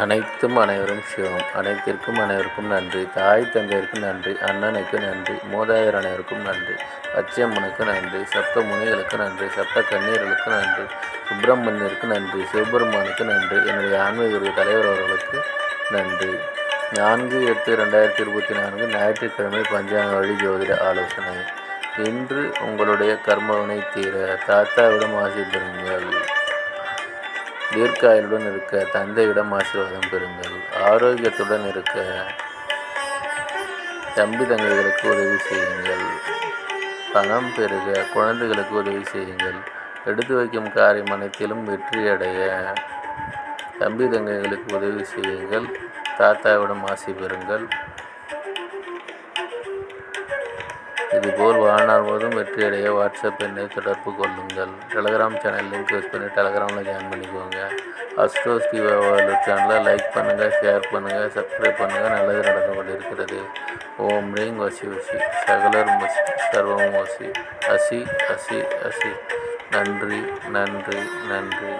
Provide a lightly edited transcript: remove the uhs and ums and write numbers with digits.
அனைத்தும் அனைவரும் சிவம். அனைத்திற்கும் அனைவருக்கும் நன்றி. தாய் தந்தையருக்கு நன்றி. அண்ணனுக்கு நன்றி. மூதாதையர் அனைவருக்கும் நன்றி. பச்சையம்மனுக்கு நன்றி. சப்த முனிகளுக்கு நன்றி. சப்த கன்னியர்களுக்கு நன்றி. சுப்பிரமணியருக்கு நன்றி. சிவபெருமானுக்கு நன்றி. என்னுடைய ஆன்மீக தலைவர் அவர்களுக்கு நன்றி. 4/8/2024 ஞாயிற்றுக்கிழமை பஞ்சாங்க வழி ஜோதிட ஆலோசனை. இன்று உங்களுடைய கர்மவினை தீர தாத்தாவிடம் ஆசி பெறுங்கள். தீர்க்காயுடன் இருக்க தந்தையிடம் ஆசீர்வாதம் பெறுங்கள். ஆரோக்கியத்துடன் இருக்க தம்பி தங்கைகளுக்கு உதவி செய்யுங்கள். பணம் பெருக குழந்தைகளுக்கு உதவி செய்யுங்கள். எடுத்து வைக்கும் காரியம் அனைத்திலும் வெற்றியடைய தம்பி தங்கைகளுக்கு உதவி செய்யுங்கள். தாத்தாவிடம் ஆசி பெறுங்கள். இதுபோல் வாழ்நாள் முழுவதும் வெற்றியடைய வாட்ஸ்அப் எண்ணை தொடர்பு கொள்ளுங்கள். டெலகிராம் சேனல் லிங்க் யூஸ் பண்ணி டெலகிராமில் ஜாயின் பண்ணிக்கோங்க. அஸ்ட்ரோ ஸ்ரீவாலு சேனலை லைக் பண்ணுங்கள், ஷேர் பண்ணுங்கள், சப்ஸ்கிரைப் பண்ணுங்கள். நல்லது நடந்து கொண்டிருக்கிறது. ஓம் ரீங் வசி வசி சகலர் மசி சர்வம் வசி அசி அசி அசி. நன்றி நன்றி நன்றி.